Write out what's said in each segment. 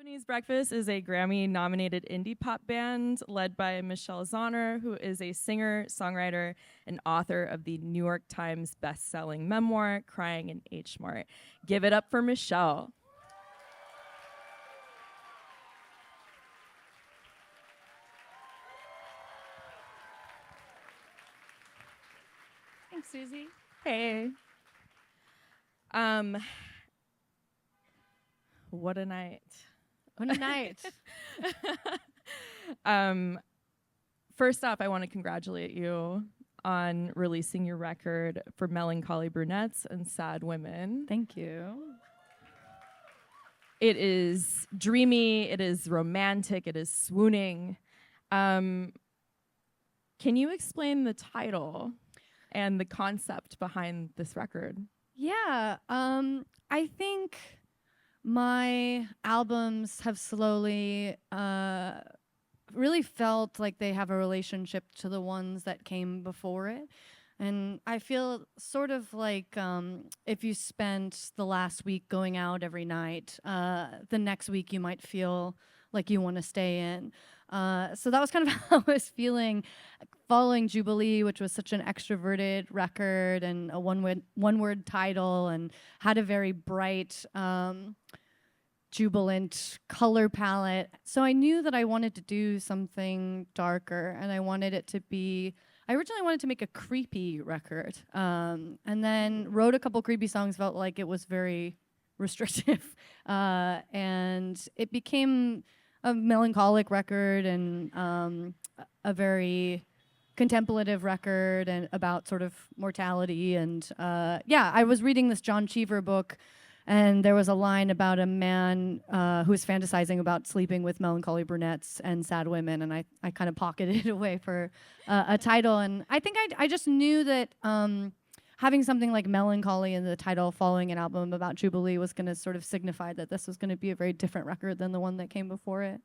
Japanese Breakfast is a Grammy-nominated indie pop band led by Michelle Zauner, who is a singer, songwriter, and author of the New York Times best-selling memoir, Crying in H Mart. Give it up for Michelle. Thanks, Susie. Hey. What a night. What a night. First off, I want to congratulate you on releasing your record for Melancholy Brunettes and Sad Women. Thank you. It is dreamy, it is romantic, it is swooning. Can you explain the title and the concept behind this record? Yeah, I think my albums have slowly really felt like they have a relationship to the ones that came before it. And I feel sort of like if you spent the last week going out every night, the next week you might feel like you want to stay in. So that was kind of how I was feeling following Jubilee, which was such an extroverted record and a one-word title and had a very bright, jubilant color palette. So I knew that I wanted to do something darker, and I originally wanted to make a creepy record, and then wrote a couple creepy songs, felt like it was very restrictive, and it became a melancholic record and a very contemplative record and about sort of mortality. And I was reading this John Cheever book, and there was a line about a man who was fantasizing about sleeping with melancholy brunettes and sad women, and I kind of pocketed it away for a title. And I think I just knew that having something like melancholy in the title following an album about Jubilee was going to sort of signify that this was going to be a very different record than the one that came before it.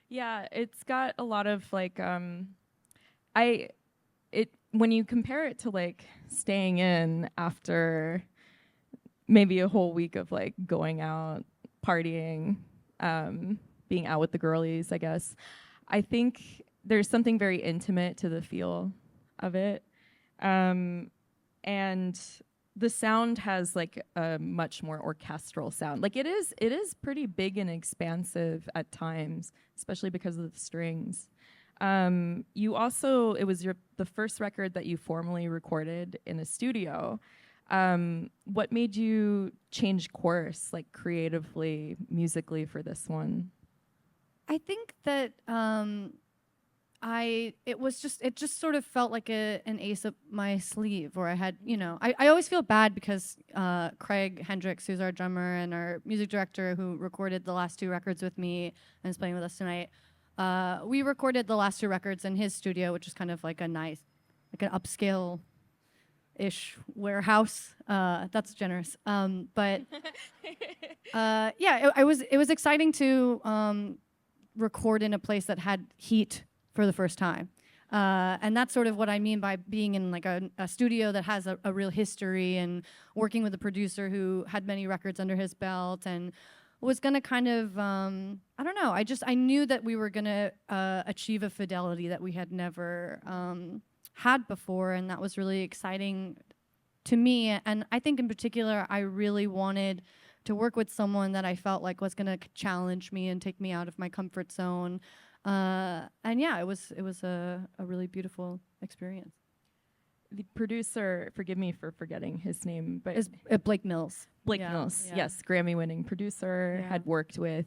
Yeah, it's got a lot of like when you compare it to like staying in after maybe a whole week of like going out, partying, being out with the girlies, I guess, I think there's something very intimate to the feel of it. And the sound has like a much more orchestral sound. Like it is pretty big and expansive at times, especially because of the strings. You also, it was the first record that you formally recorded in a studio. What made you change course, like creatively, musically, for this one? I think that it just sort of felt like an ace up my sleeve, where I had, I always feel bad because Craig Hendricks, who's our drummer and our music director who recorded the last two records with me and is playing with us tonight, we recorded the last two records in his studio, which is kind of like an upscale ish warehouse. That's generous. But it was exciting to record in a place that had heat for the first time. And that's sort of what I mean by being in like a studio that has a real history, and working with a producer who had many records under his belt and was gonna kind of, I don't know, I knew that we were gonna achieve a fidelity that we had never had before, and that was really exciting to me. And I think in particular, I really wanted to work with someone that I felt like was gonna challenge me and take me out of my comfort zone. And yeah, it was a really beautiful experience. The producer, forgive me for forgetting his name, but is Blake Mills. Blake Mills, yes, Grammy-winning producer, had worked with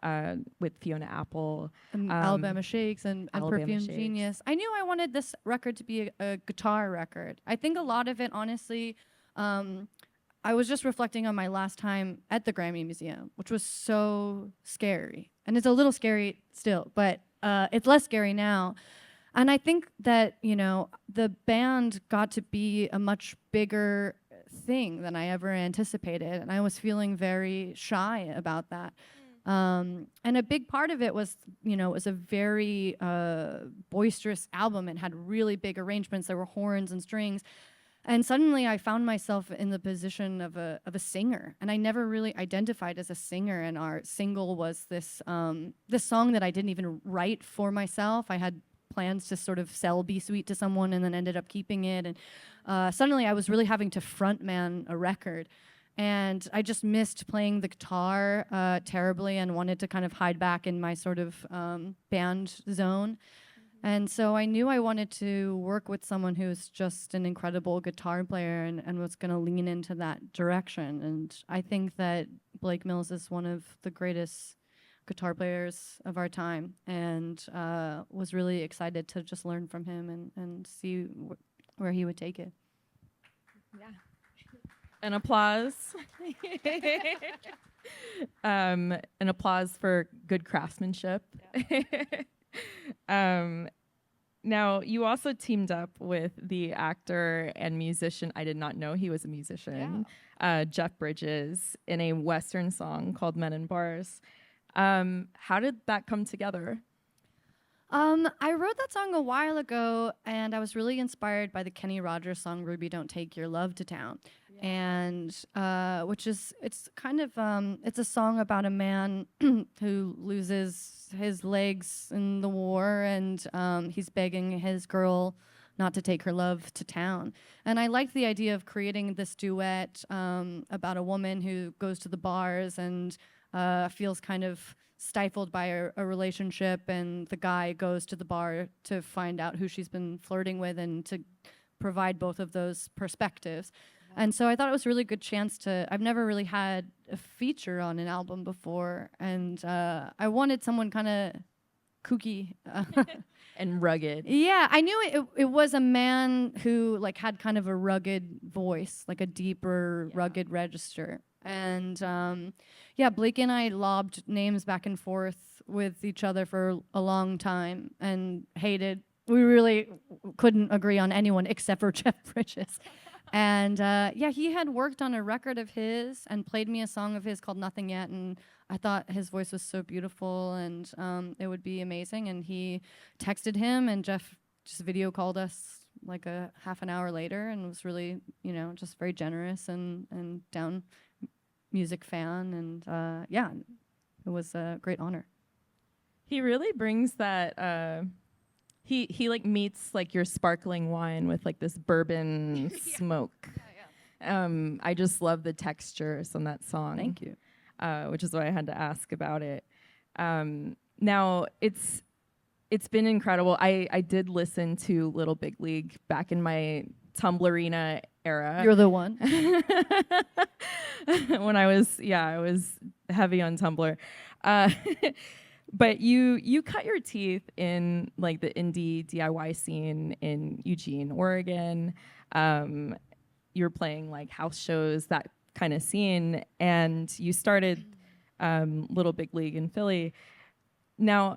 Fiona Apple, Alabama Shakes, and Alabama Perfume Shakes. Genius. I knew I wanted this record to be a guitar record. I think a lot of it, honestly, I was just reflecting on my last time at the Grammy Museum, which was so scary. And it's a little scary still, but it's less scary now. And I think that, the band got to be a much bigger thing than I ever anticipated. And I was feeling very shy about that. And a big part of it was, it was a very boisterous album. It had really big arrangements. There were horns and strings. And suddenly I found myself in the position of a singer, and I never really identified as a singer. And our single was this song that I didn't even write for myself. I had plans to sort of sell Be Sweet to someone, and then ended up keeping it. And suddenly I was really having to frontman a record. And I just missed playing the guitar terribly, and wanted to kind of hide back in my sort of band zone. And so I knew I wanted to work with someone who's just an incredible guitar player, and was going to lean into that direction. And I think that Blake Mills is one of the greatest guitar players of our time, and was really excited to just learn from him and see where he would take it. Yeah. An applause. An applause for good craftsmanship. Yeah. Now, you also teamed up with the actor and musician, I did not know he was a musician, Jeff Bridges, in a Western song called Men in Bars. How did that come together? I wrote that song a while ago, and I was really inspired by the Kenny Rogers song "Ruby, Don't Take Your Love to Town," and it's kind of it's a song about a man who loses his legs in the war, and he's begging his girl not to take her love to town. And I liked the idea of creating this duet about a woman who goes to the bars and feels kind of stifled by a relationship, and the guy goes to the bar to find out who she's been flirting with and to provide both of those perspectives. Yeah. And so I thought it was a really good chance I've never really had a feature on an album before, and I wanted someone kind of kooky. And rugged. Yeah, I knew it was a man who like had kind of a rugged voice, like a deeper, rugged register. And Blake and I lobbed names back and forth with each other for a long time and we really couldn't agree on anyone except for Jeff Bridges. And he had worked on a record of his and played me a song of his called Nothing Yet, and I thought his voice was so beautiful, and it would be amazing. And he texted him, and Jeff just video called us like a half an hour later, and was really, just very generous and down music fan, and it was a great honor. He really brings that he like meets like your sparkling wine with like this bourbon smoke. I just love the textures on that song. Thank you. Which is why I had to ask about it. Now it's been incredible. I did listen to Little Big League back in my Tumblrina era. You're the one. When I was heavy on Tumblr. But you cut your teeth in like the indie DIY scene in Eugene, Oregon. You're playing like house shows, that kind of scene, and you started Little Big League in Philly. Now,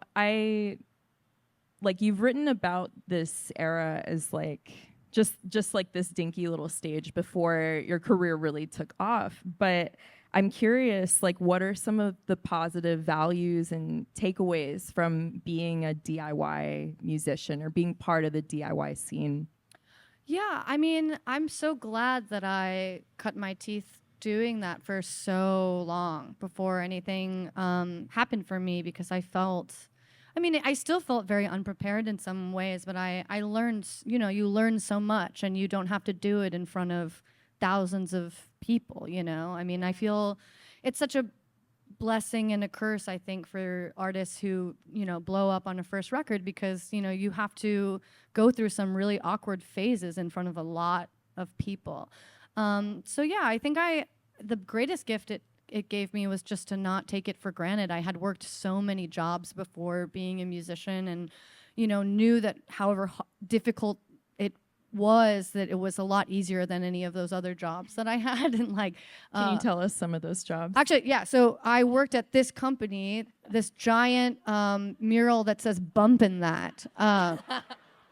you've written about this era as like just like this dinky little stage before your career really took off. But I'm curious, like, what are some of the positive values and takeaways from being a DIY musician or being part of the DIY scene? Yeah, I mean, I'm so glad that I cut my teeth doing that for so long before anything happened for me, because I still felt very unprepared in some ways, but I learned, you learn so much, and you don't have to do it in front of thousands of people, I feel it's such a blessing and a curse, I think, for artists who, blow up on a first record, because, you have to go through some really awkward phases in front of a lot of people. I think the greatest gift it gave me was just to not take it for granted. I had worked so many jobs before being a musician, and, knew that however difficult it was, that it was a lot easier than any of those other jobs that I had. And can you tell us some of those jobs? Actually, yeah. So I worked at this company, this giant mural that says "Bumpin' That."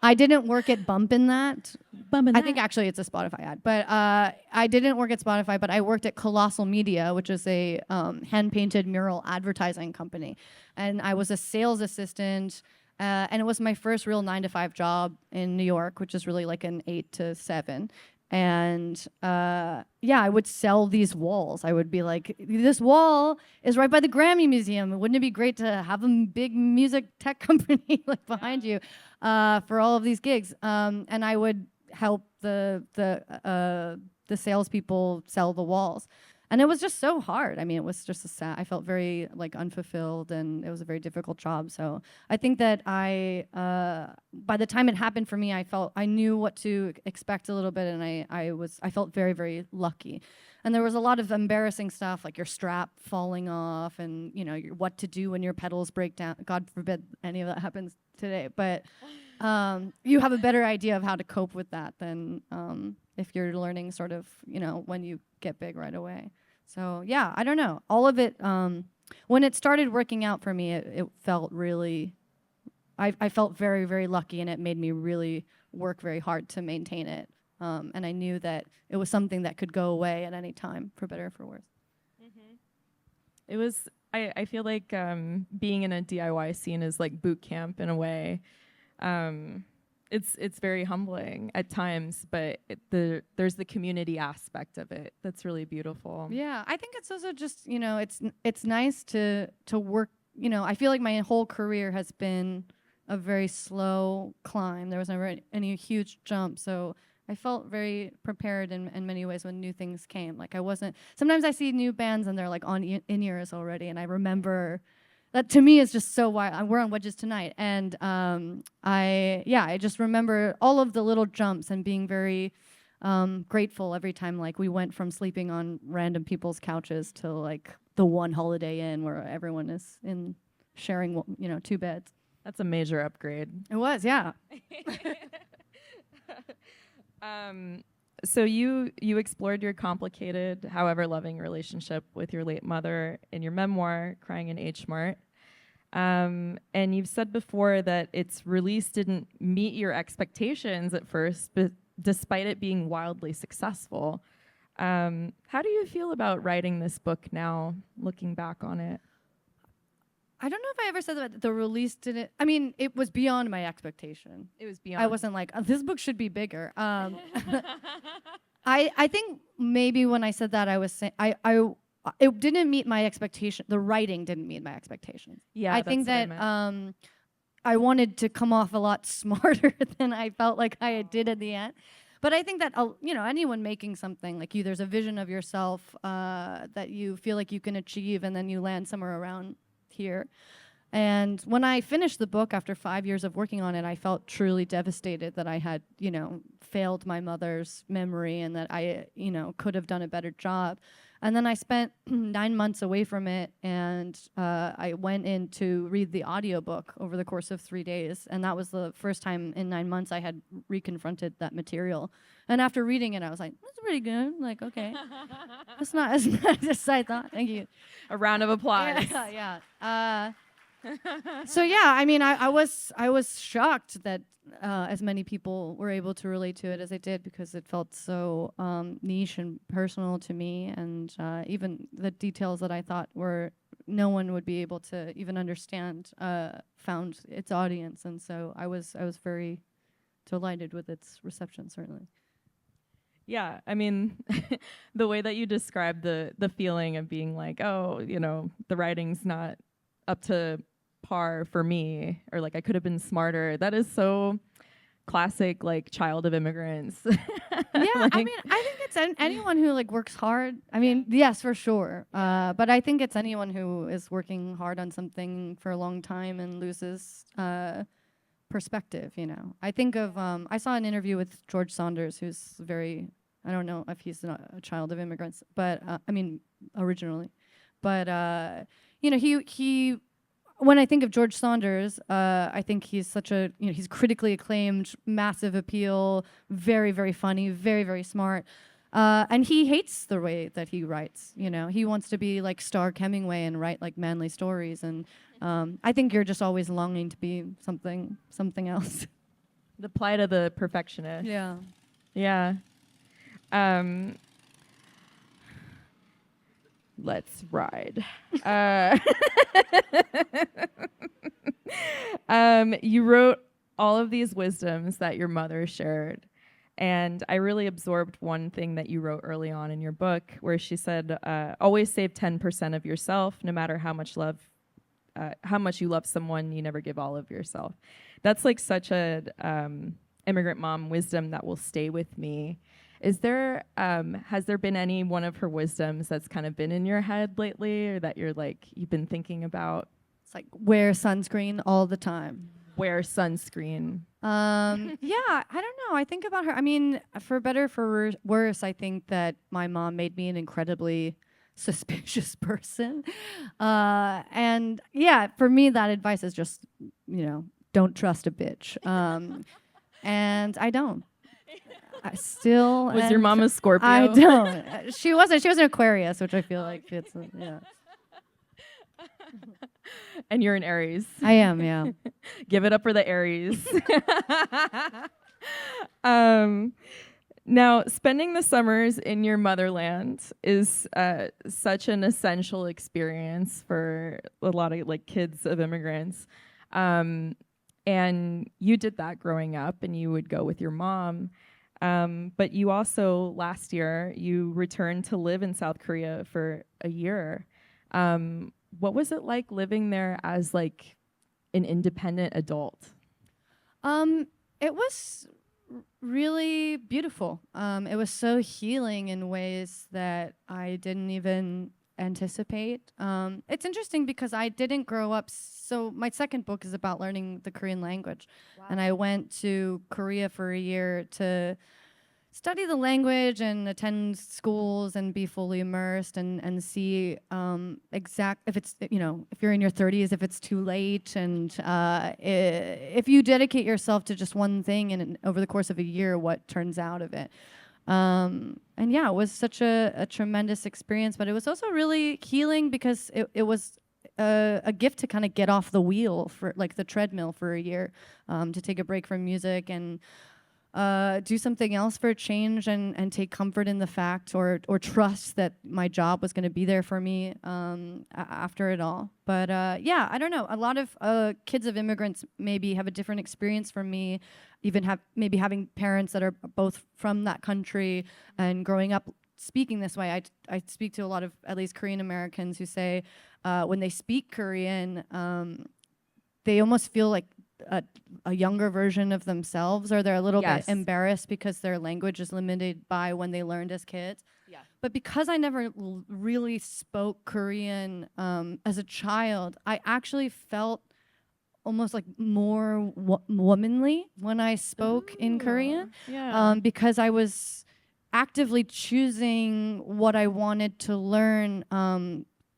I didn't work at Bumpin' That. I think actually it's a Spotify ad, but I didn't work at Spotify, but I worked at Colossal Media, which is a hand-painted mural advertising company, and I was a sales assistant. And it was my first real 9-to-5 job in New York, which is really like an 8 to 7. And I would sell these walls. I would be like, this wall is right by the Grammy Museum. Wouldn't it be great to have a big music tech company like behind you for all of these gigs? And I would help the salespeople sell the walls. And it was just so hard. I mean, it was just I felt very like unfulfilled, and it was a very difficult job. So I think that by the time it happened for me, I knew what to expect a little bit, and I felt very, very lucky. And there was a lot of embarrassing stuff, like your strap falling off, and what to do when your pedals break down. God forbid any of that happens today, but you have a better idea of how to cope with that than if you're learning sort of, when you get big right away. So yeah, I don't know. All of it, when it started working out for me, it felt really, I felt very, very lucky, and it made me really work very hard to maintain it. And I knew that it was something that could go away at any time, for better or for worse. Mm-hmm. It was, I feel like being in a DIY scene is like boot camp in a way. It's very humbling at times, but there's the community aspect of it that's really beautiful. Yeah, I think it's also just it's nice to work. I feel like my whole career has been a very slow climb. There was never any huge jump, so I felt very prepared in many ways when new things came. Like sometimes I see new bands and they're like on in-ears already, and I remember. That to me is just so wild. We're on Wedges tonight, and I just remember all of the little jumps and being very grateful every time like we went from sleeping on random people's couches to like the one Holiday Inn where everyone is sharing 2 beds. That's a major upgrade. It was, yeah. So you explored your complicated, however loving relationship with your late mother in your memoir, Crying in H Mart. And you've said before that its release didn't meet your expectations at first, but despite it being wildly successful. How do you feel about writing this book now, looking back on it? I don't know if I ever said that the release didn't. I mean, it was beyond my expectation. It was beyond. I wasn't like, this book should be bigger. I think maybe when I said that, I was saying it didn't meet my expectation. The writing didn't meet my expectations. Yeah, I think that I wanted to come off a lot smarter than I felt like I did at the end. But I think that anyone making something like there's a vision of yourself that you feel like you can achieve, and then you land somewhere around here. And when I finished the book after 5 years of working on it, I felt truly devastated that I had, failed my mother's memory, and that I, could have done a better job. And then I spent 9 months away from it, and I went in to read the audiobook over the course of 3 days. And that was the first time in 9 months I had reconfronted that material. And after reading it, I was like, that's pretty good. Like, okay. That's not as bad as I thought. Thank you. A round of applause. Yeah. So yeah, I mean, I was shocked that as many people were able to relate to it as they did, because it felt so niche and personal to me, and even the details that I thought no one would be able to even understand found its audience, and so I was very delighted with its reception, certainly. Yeah, I mean, the way that you described the feeling of being like, oh, the writing's not up to par for me, or like I could have been smarter. That is so classic, like child of immigrants. Yeah, I mean, I think it's anyone who like works hard. I mean, yes, for sure. But I think it's anyone who is working hard on something for a long time and loses perspective. I think of I saw an interview with George Saunders, who's I don't know if he's a child of immigrants, but I mean originally, but he. When I think of George Saunders, I think he's such a, he's critically acclaimed, massive appeal, very, very funny, very, very smart. And he hates the way that he writes, He wants to be like Stark Hemingway and write like manly stories. And I think you're just always longing to be something else. The plight of the perfectionist. Yeah. Yeah. Let's ride. You wrote all of these wisdoms that your mother shared, And I really absorbed one thing that you wrote early on in your book, where she said, "Always save 10% of yourself, no matter how much you love someone. You never give all of yourself." That's like such a immigrant mom wisdom that will stay with me. Has there been any one of her wisdoms that's kind of been in your head lately, or that you've been thinking about? It's like wear sunscreen all the time. Wear sunscreen. Yeah, I don't know. I think about her. I mean, for better, for worse, I think that my mom made me an incredibly suspicious person. And yeah, for me, that advice is just, don't trust a bitch. And I don't. I still Was your mom a Scorpio? I don't. She wasn't. She was an Aquarius, which I feel like fits. Yeah. And you're an Aries. I am, yeah. Give it up for the Aries. Now, spending the summers in your motherland is such an essential experience for a lot of kids of immigrants. And you did that growing up, and you would go with your mom. But you also, last year, you returned to live in South Korea for a year. What was it like living there as an independent adult? It was really beautiful. It was so healing in ways that I didn't even anticipate. It's interesting because I didn't grow up. So my second book is about learning the Korean language. Wow. And I went to Korea for a year to study the language and attend schools and be fully immersed and see if it's, if you're in your 30s, if it's too late, and if you dedicate yourself to just one thing and over the course of a year, what turns out of it. And yeah, it was such a tremendous experience, but it was also really healing because it was a gift to kind of get off the wheel for the treadmill for a year, to take a break from music and do something else for a change and take comfort in the fact or trust that my job was going to be there for me after it all. But yeah, I don't know. A lot of kids of immigrants maybe have a different experience from me, even having parents that are both from that country and growing up speaking this way. I speak to a lot of at least Korean Americans who say when they speak Korean, they almost feel like a younger version of themselves, or they're a little bit embarrassed because their language is limited by when they learned as kids. Yeah. But because I never really spoke Korean as a child, I actually felt almost like more womanly when I spoke in Korean. Yeah. Because I was actively choosing what I wanted to learn,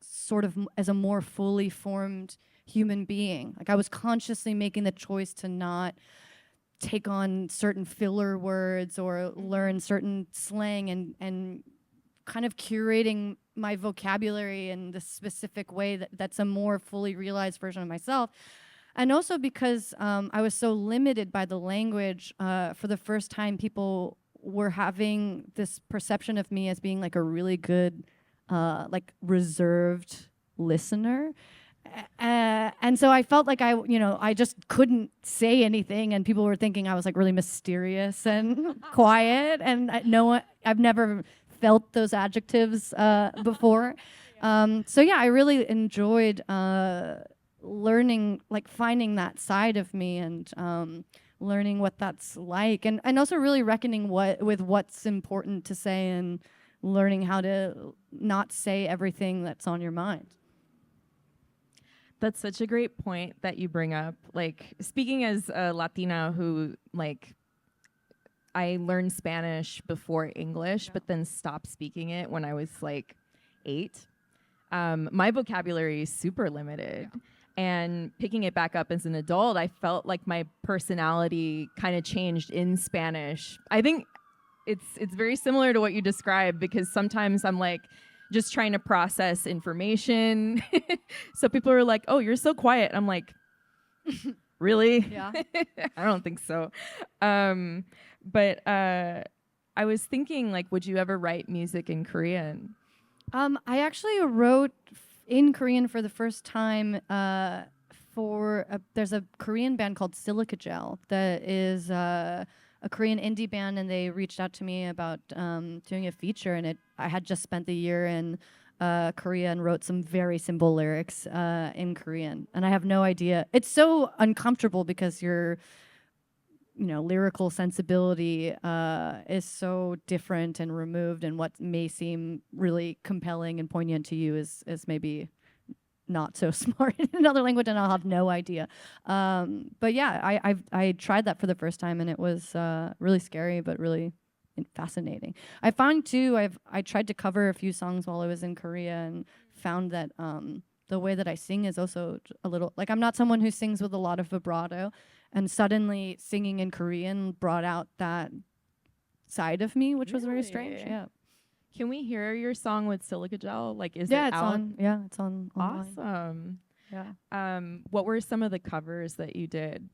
sort of as a more fully formed human being. I was consciously making the choice to not take on certain filler words or learn certain slang and kind of curating my vocabulary in this specific way that's a more fully realized version of myself. And also because I was so limited by the language, for the first time people were having this perception of me as being a really good, reserved listener. And so I felt like I just couldn't say anything, and people were thinking I was really mysterious and quiet, and I've never felt those adjectives before. So yeah, I really enjoyed learning, finding that side of me and learning what that's like, and also really reckoning with what's important to say and learning how to not say everything that's on your mind. That's such a great point that you bring up. Speaking as a Latina who, I learned Spanish before English, but then stopped speaking it when I was 8. My vocabulary is super limited. Yeah. And picking it back up as an adult, I felt like my personality kind of changed in Spanish. I think it's very similar to what you described, because sometimes I'm just trying to process information. So people are like, "Oh, you're so quiet." I'm like, really? Yeah. I don't think so. But I was thinking, would you ever write music in Korean? I actually wrote in Korean for the first time there's a Korean band called Silica Gel that is a Korean indie band, and they reached out to me about doing a feature. And I had just spent the year in Korea and wrote some very simple lyrics in Korean, and I have no idea. It's so uncomfortable because your lyrical sensibility is so different and removed, and what may seem really compelling and poignant to you is maybe not so smart in another language, and I'll have no idea. But yeah, I tried that for the first time, and it was really scary, but really fascinating. I found too, I tried to cover a few songs while I was in Korea, and found that the way that I sing is also a little, like, I'm not someone who sings with a lot of vibrato, and suddenly singing in Korean brought out that side of me, which was very strange. Yeah. Can we hear your song with Silica Gel? Like, is Yeah, it it's out? on. Yeah, it's on. Online. Awesome. Yeah. What were some of the covers that you did?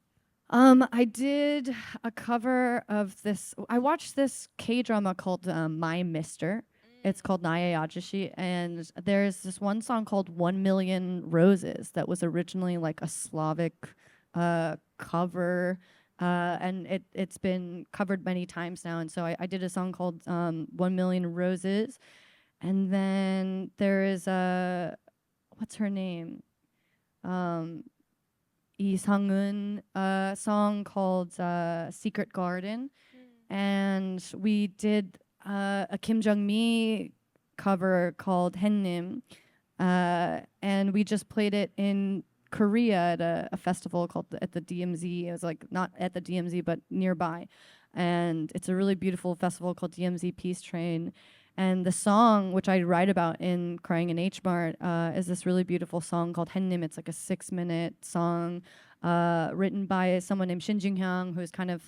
I did a cover of this. I watched this K-drama called My Mister. It's called Nae Ajashi, and there's this one song called 1,000,000 Roses that was originally like a Slavic cover, and it's been covered many times now. And so I did a song called 1,000,000 Roses, and then there is what's her name? Lee Sang-eun song called Secret Garden. And we did a Kim Jung-mi cover called Hennim, and we just played it in Korea at a festival called at the DMZ. It was like not at the DMZ but nearby, and it's a really beautiful festival called DMZ Peace Train. And the song, which I write about in Crying in H Mart, is this really beautiful song called Hennim. It's like a 6-minute song written by someone named Shin Jung-hyung, who's kind of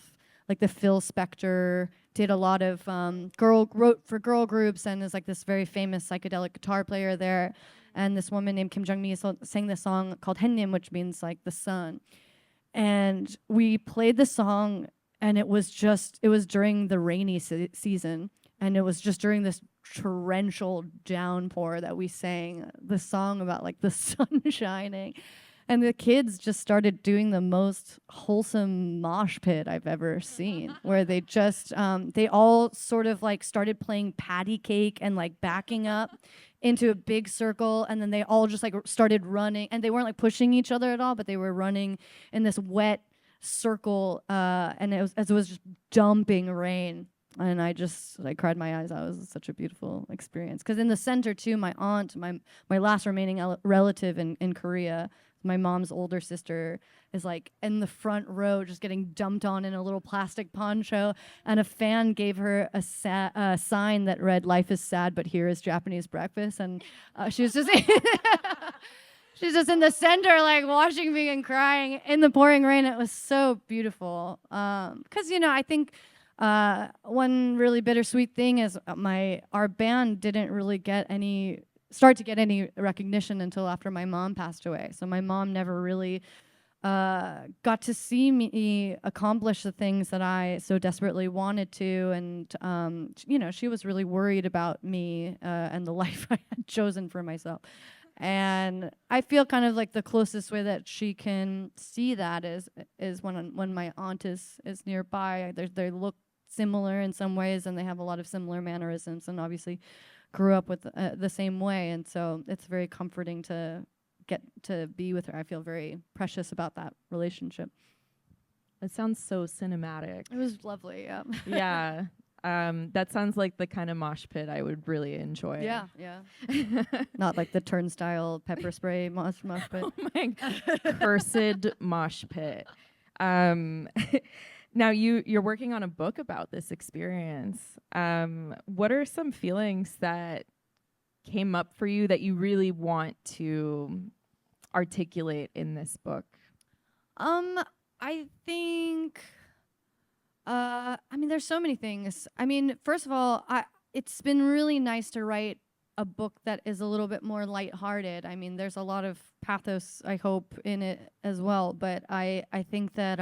like the Phil Spector, did a lot of wrote for girl groups, and is like this very famous psychedelic guitar player there. And this woman named Kim Jung-mi sang this song called Hennim, which means like the sun. And we played the song, and it was during the rainy season. And it was just during this torrential downpour that we sang the song about like the sun shining. And the kids just started doing the most wholesome mosh pit I've ever seen, where they just, they all sort of like started playing patty cake and like backing up into a big circle. And then they all just like started running, and they weren't like pushing each other at all, but they were running in this wet circle. And it was just dumping rain. And I cried my eyes out. It was such a beautiful experience. Because in the center too, my aunt, my last remaining relative in Korea, my mom's older sister, is like in the front row just getting dumped on in a little plastic poncho, and a fan gave her a sign that read "Life is sad, but here is Japanese breakfast," and she was just she's just in the center like watching me and crying in the pouring rain. It was so beautiful, because I think one really bittersweet thing is our band didn't really start to get any recognition until after my mom passed away. So my mom never really got to see me accomplish the things that I so desperately wanted to. And, she was really worried about me and the life I had chosen for myself. And I feel kind of like the closest way that she can see that is when my aunt is nearby. They look similar in some ways, and they have a lot of similar mannerisms, and obviously grew up with the same way. And so it's very comforting to get to be with her. I feel very precious about that relationship. It sounds so cinematic. It was lovely. Yeah. Yeah. That sounds like the kind of mosh pit I would really enjoy. Yeah. Not like the turnstile pepper spray mosh pit. Oh my cursed mosh pit. Now you're working on a book about this experience. What are some feelings that came up for you that you really want to articulate in this book? I think, there's so many things. First of all, it's been really nice to write a book that is a little bit more lighthearted. There's a lot of pathos, I hope, in it as well. But I think that,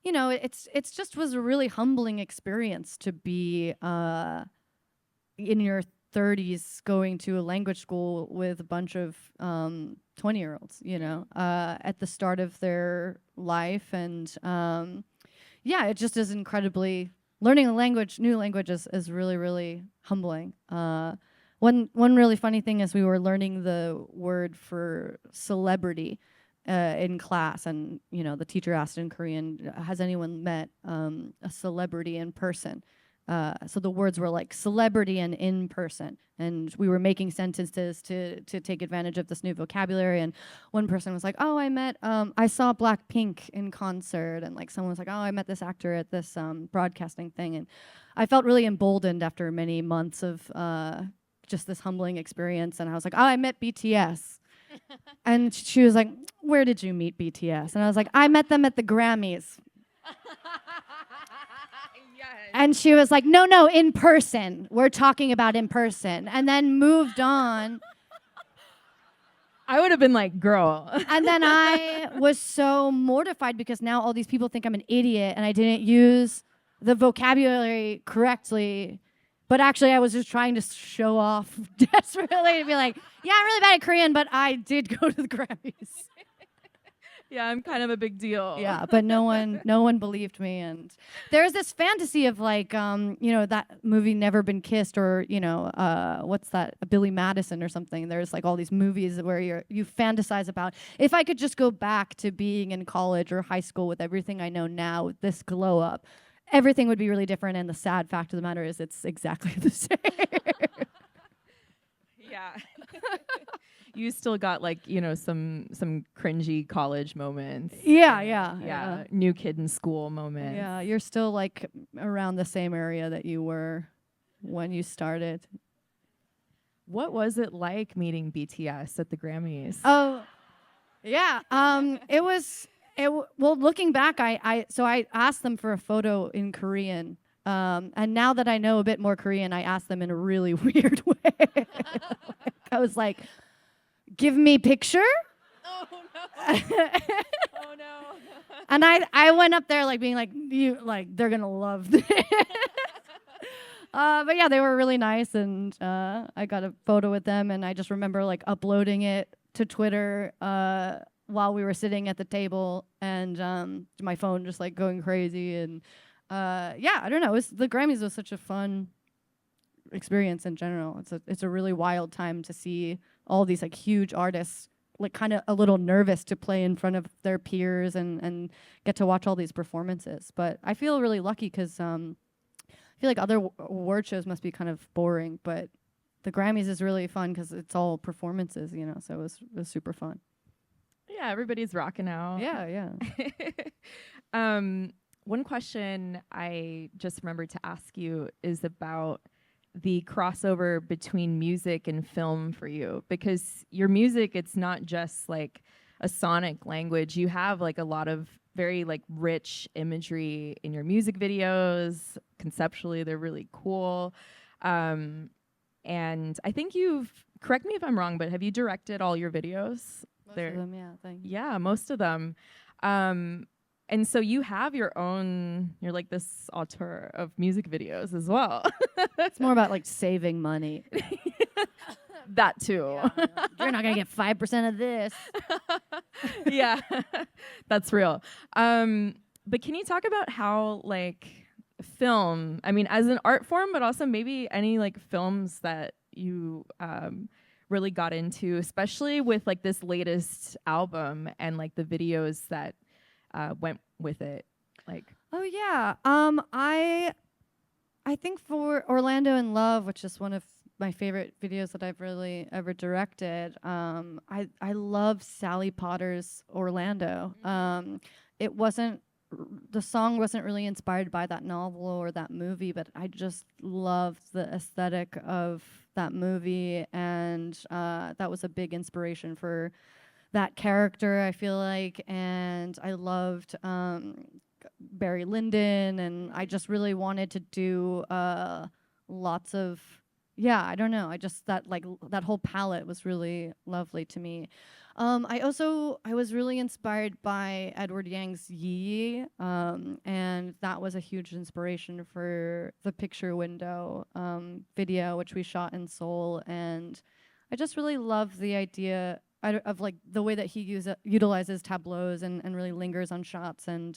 it's just was a really humbling experience to be in your 30s going to a language school with a bunch of 20-year-olds, at the start of their life. And, yeah, it just is incredibly learning a language, new language is really, really humbling. One really funny thing is we were learning the word for celebrity in class, and the teacher asked in Korean, "Has anyone met a celebrity in person?" So the words were like celebrity and in person, and we were making sentences to take advantage of this new vocabulary. And one person was like, "Oh, I saw Blackpink in concert," and like someone was like, "Oh, I met this actor at this broadcasting thing," and I felt really emboldened after many months of just this humbling experience. And I was like, "Oh, I met BTS." And she was like, "Where did you meet BTS?" And I was like, "I met them at the Grammys." And she was like, no, in person. We're talking about in person. And then moved on. I would have been like, girl. And then I was so mortified because now all these people think I'm an idiot and I didn't use the vocabulary correctly. But actually, I was just trying to show off desperately to be like, yeah, I'm really bad at Korean, but I did go to the Grammys. Yeah, I'm kind of a big deal. Yeah, but no one believed me. And there's this fantasy of like, that movie Never Been Kissed, or what's that, Billy Madison or something. There's like all these movies where you fantasize about, if I could just go back to being in college or high school with everything I know now, with this glow up, everything would be really different. And the sad fact of the matter is it's exactly the same. Yeah. You still got like, some cringy college moments. Yeah. New kid in school moments. Yeah, you're still like around the same area that you were when you started. What was it like meeting BTS at the Grammys? Oh, yeah. Well, looking back, I asked them for a photo in Korean. And now that I know a bit more Korean, I asked them in a really weird way. I was like, "Give me picture?" Oh no. Oh no. And I went up there like being like, they're gonna love this. But yeah, they were really nice, and I got a photo with them, and I just remember like uploading it to Twitter while we were sitting at the table, and my phone just like going crazy. And I don't know. The Grammys was such a fun experience in general. It's a really wild time to see all these like huge artists like kind of a little nervous to play in front of their peers and get to watch all these performances. But I feel really lucky because I feel like other award shows must be kind of boring, but the Grammys is really fun because it's all performances, so it was super fun. Yeah, everybody's rocking out. Yeah. One question I just remembered to ask you is about the crossover between music and film for you, because your music, it's not just like a sonic language. You have like a lot of very like rich imagery in your music videos. Conceptually, they're really cool. And I think correct me if I'm wrong, but have you directed all your videos? Most of them, yeah, thanks. Yeah, most of them. And so you have you're like this auteur of music videos as well. It's more about like saving money. That too. Yeah. You're not going to get 5% of this. Yeah, that's real. But can you talk about how like film, I mean, as an art form, but also maybe any like films that you really got into, especially with like this latest album and like the videos that went with it, like. Oh yeah, I think for Orlando in Love, which is one of my favorite videos that I've really ever directed, I love Sally Potter's Orlando. The song wasn't really inspired by that novel or that movie, but I just loved the aesthetic of that movie, and that was a big inspiration for that character, I feel like. And I loved Barry Lyndon, and I just really wanted to do lots of, I don't know, that whole palette was really lovely to me. I was really inspired by Edward Yang's Yi, and that was a huge inspiration for the Picture Window video, which we shot in Seoul. And I just really love the idea of like the way that he utilizes tableaus and really lingers on shots. And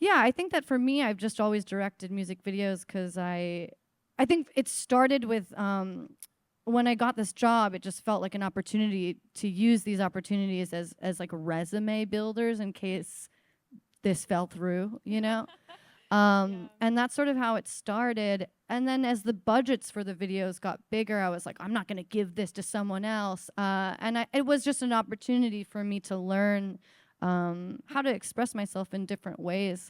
Yeah, I think that for me, I've just always directed music videos because I think it started with when I got this job, it just felt like an opportunity to use these opportunities as like resume builders in case this fell through, you know? And that's sort of how it started. And then as the budgets for the videos got bigger, I was like, I'm not going to give this to someone else. It was just an opportunity for me to learn how to express myself in different ways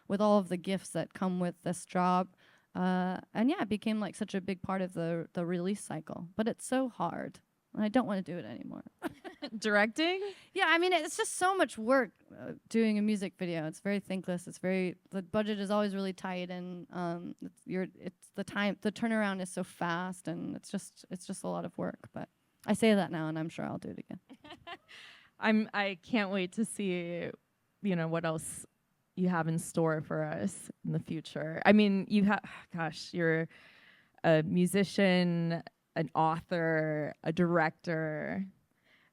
with all of the gifts that come with this job. And yeah, it became like such a big part of the release cycle. But it's so hard. And I don't want to do it anymore. Directing? Yeah, I mean, it's just so much work doing a music video. It's very thankless. The budget is always really tight, and the turnaround is so fast, and it's just a lot of work. But I say that now, and I'm sure I'll do it again. I can't wait to see, what else you have in store for us in the future. I mean, you're a musician, an author, a director.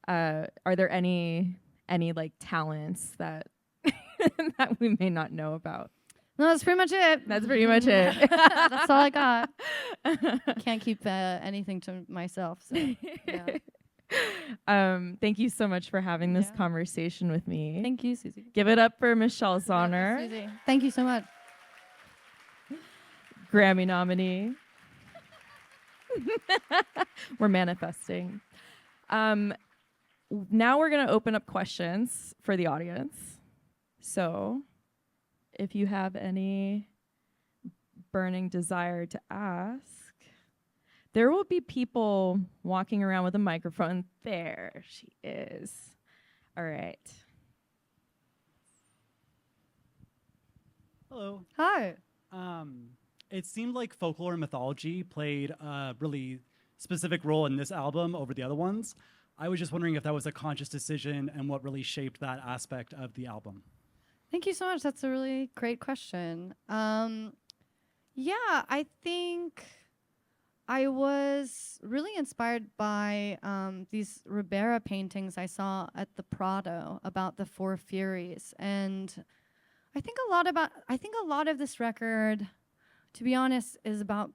Are there any like talents that that we may not know about? No, that's pretty much it. That's pretty much it. That's all I got. Can't keep anything to myself. So, yeah. Thank you so much for having this conversation with me. Thank you, Susie. Give it up for Michelle Zahner. Susie. Thank you so much. Grammy nominee. We're manifesting. Now we're going to open up questions for the audience. So if you have any burning desire to ask, there will be people walking around with a microphone. There she is. All right. Hello. Hi. It seemed like folklore and mythology played a really specific role in this album over the other ones. I was just wondering if that was a conscious decision and what really shaped that aspect of the album. Thank you so much. That's a really great question. I think I was really inspired by these Ribera paintings I saw at the Prado about the Four Furies, and I think a lot of this record, to be honest, is about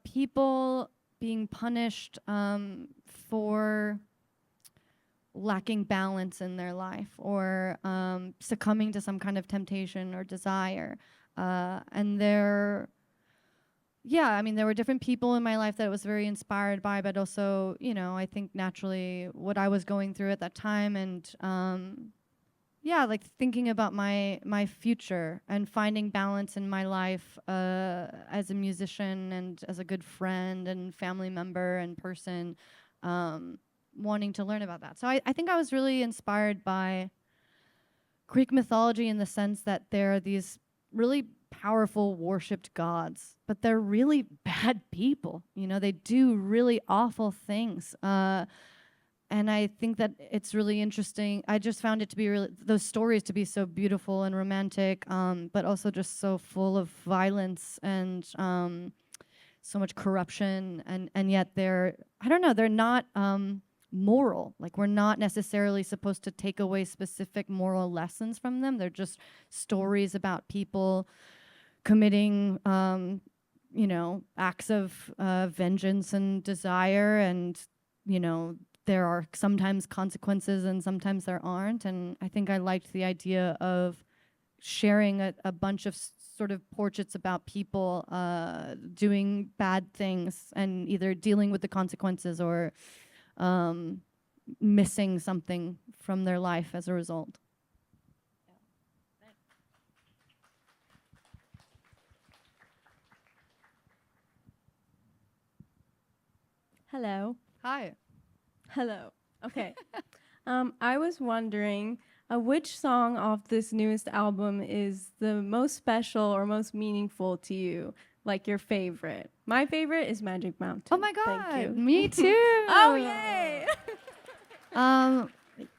people being punished for lacking balance in their life or succumbing to some kind of temptation or desire. There were different people in my life that I was very inspired by, but also, I think naturally what I was going through at that time, and like thinking about my future and finding balance in my life as a musician and as a good friend and family member and person, wanting to learn about that. So I think I was really inspired by Greek mythology in the sense that there are these really powerful worshipped gods, but they're really bad people. They do really awful things. And I think that it's really interesting. I just found it to be those stories to be so beautiful and romantic, but also just so full of violence and so much corruption. And yet they're not moral. Like, we're not necessarily supposed to take away specific moral lessons from them. They're just stories about people committing, acts of vengeance and desire, and, there are sometimes consequences and sometimes there aren't. And I think I liked the idea of sharing a bunch of sort of portraits about people doing bad things and either dealing with the consequences or missing something from their life as a result. Hello. Hi. Hello. Okay. I was wondering which song off this newest album is the most special or most meaningful to you? Like your favorite? My favorite is Magic Mountain. Oh my God. Thank you. Me too. Oh, yay.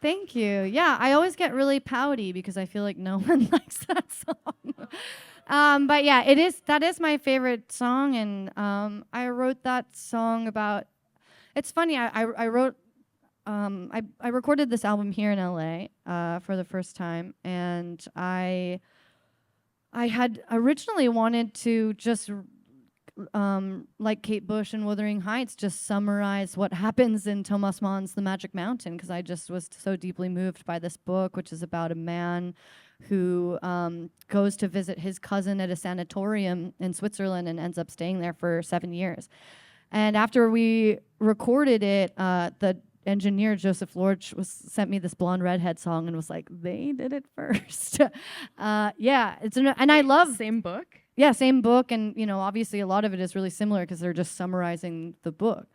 Thank you. Yeah, I always get really pouty because I feel like no one likes that song. But yeah, that is my favorite song, and I wrote that song about. It's funny. I wrote I recorded this album here in LA for the first time, and I had originally wanted to just like Kate Bush and Wuthering Heights, just summarize what happens in Thomas Mann's The Magic Mountain, because I just was so deeply moved by this book, which is about a man who goes to visit his cousin at a sanatorium in Switzerland and ends up staying there for 7 years. And after we recorded it, the engineer Joseph Lorch sent me this blonde redhead song and was like, "They did it first." Yeah, and I love Same book. Yeah, same book, and obviously a lot of it is really similar because they're just summarizing the book.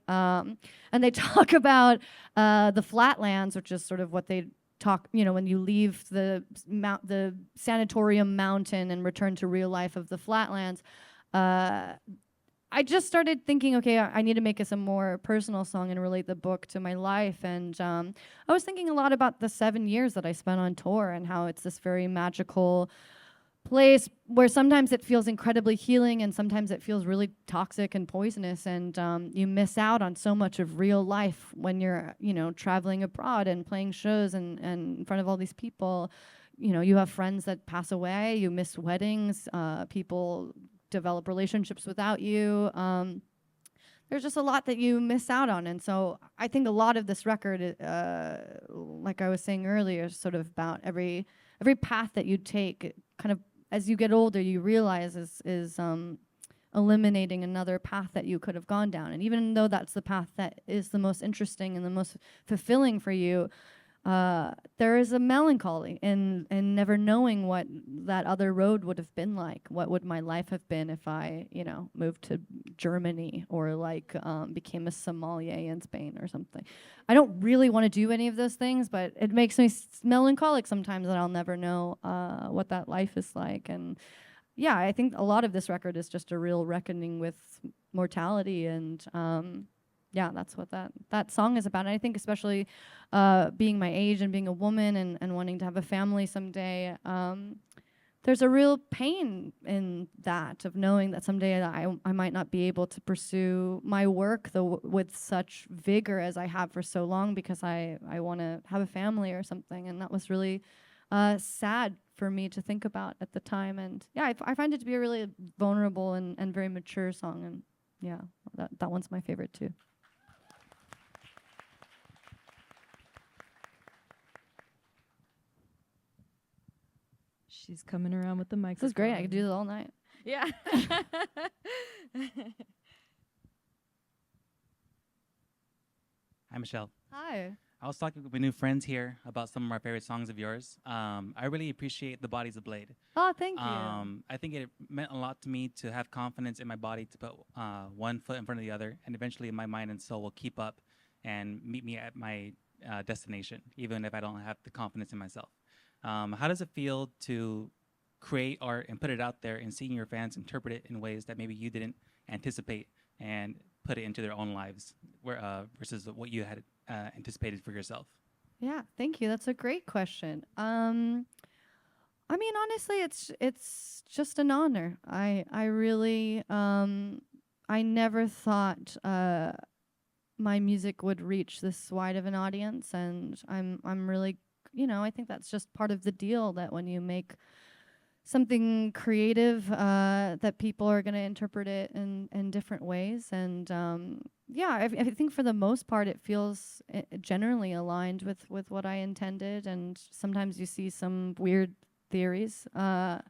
And they talk about the flatlands, which is sort of what they talk. When you leave the sanatorium mountain and return to real life of the flatlands. I just started thinking, okay, I need to make a more personal song and relate the book to my life. And I was thinking a lot about the 7 years that I spent on tour and how it's this very magical place where sometimes it feels incredibly healing and sometimes it feels really toxic and poisonous. And you miss out on so much of real life when you're, traveling abroad and playing shows and in front of all these people. You have friends that pass away, you miss weddings, people develop relationships without you. There's just a lot that you miss out on. And so I think a lot of this record, like I was saying earlier, is sort of about every path that you take, kind of as you get older, you realize is eliminating another path that you could have gone down. And even though that's the path that is the most interesting and the most fulfilling for you, there is a melancholy in never knowing what that other road would have been like. What would my life have been if I, moved to Germany or became a sommelier in Spain or something. I don't really want to do any of those things, but it makes me melancholic sometimes that I'll never know what that life is like. And yeah, I think a lot of this record is just a real reckoning with mortality and yeah, that's what that song is about. And I think especially being my age and being a woman and wanting to have a family someday, there's a real pain in that, of knowing that someday I might not be able to pursue my work with such vigor as I have for so long because I want to have a family or something. And that was really sad for me to think about at the time. And yeah, I find it to be a really vulnerable and very mature song. And yeah, that one's my favorite too. She's coming around with the microphone. This is great. I could do this all night. Yeah. Hi, Michelle. Hi. I was talking with my new friends here about some of our favorite songs of yours. I really appreciate The Body's a Blade. Oh, thank you. I think it meant a lot to me to have confidence in my body to put one foot in front of the other, and eventually my mind and soul will keep up and meet me at my destination, even if I don't have the confidence in myself. How does it feel to create art and put it out there and seeing your fans interpret it in ways that maybe you didn't anticipate and put it into their own lives versus what you had anticipated for yourself? Yeah, thank you. That's a great question. I mean, honestly, it's just an honor. I really I never thought my music would reach this wide of an audience, and I'm really, I think that's just part of the deal, that when you make something creative, that people are going to interpret it in different ways. And yeah, I think for the most part it feels generally aligned with what I intended. And sometimes you see some weird theories, but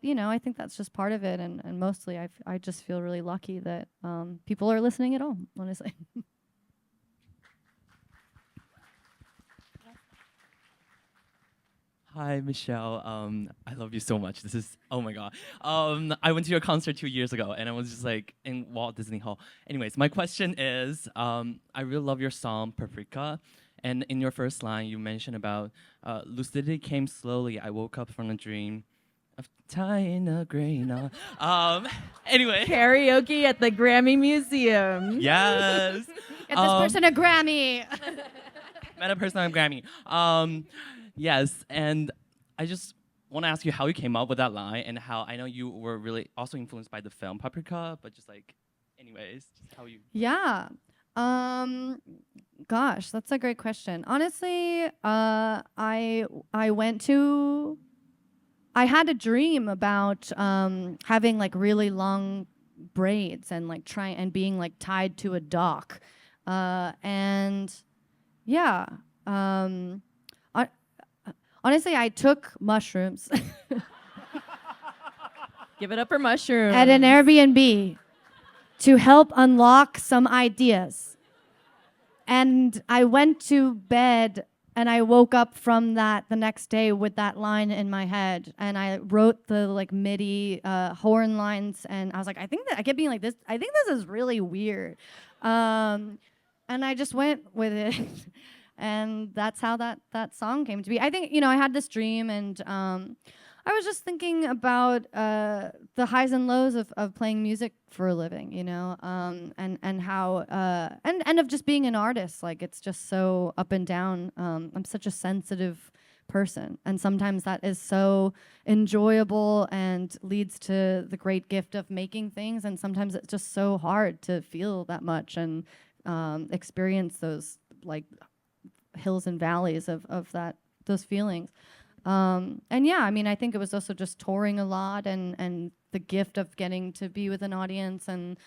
I think that's just part of it. And mostly I just feel really lucky that people are listening at all, honestly. Hi, Michelle. I love you so much. This is, oh my God. I went to your concert 2 years ago, and I was just like in Walt Disney Hall. Anyways, my question is, I really love your song, Paprika. And in your first line, you mentioned about lucidity came slowly. I woke up from a dream of tying a grain on. Anyway. Karaoke at the Grammy Museum. Yes. Get this person a Grammy. Met a person on Grammy. Yes, and I just want to ask you how you came up with that line, and how I know you were really also influenced by the film Paprika, but just like, anyways, just how you... Yeah. Gosh, that's a great question. Honestly, I had a dream about having like really long braids and like being like tied to a dock, and yeah. Honestly, I took mushrooms Give it up for mushrooms. at an Airbnb to help unlock some ideas. And I went to bed and I woke up from that the next day with that line in my head. And I wrote the like MIDI horn lines. And I was like, I kept being like this. I think this is really weird. And I just went with it. And that's how that song came to be. I think, I had this dream, and I was just thinking about the highs and lows of playing music for a living, and how and of just being an artist. Like, it's just so up and down. I'm such a sensitive person, and sometimes that is so enjoyable and leads to the great gift of making things, and sometimes it's just so hard to feel that much and experience those like hills and valleys of those feelings. And yeah, I mean, I think it was also just touring a lot and the gift of getting to be with an audience and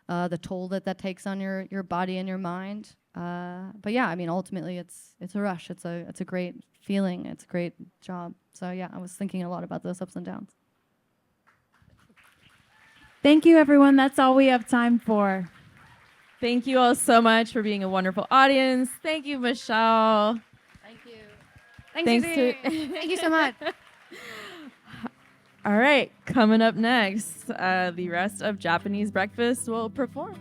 the toll that takes on your body and your mind. But yeah, I mean, ultimately it's a rush. It's a great feeling. It's a great job. So yeah, I was thinking a lot about those ups and downs. Thank you, everyone. That's all we have time for. Thank you all so much for being a wonderful audience. Thank you, Michelle. Thank you. Thanks Thank you so much. All right, coming up next, the rest of Japanese Breakfast will perform.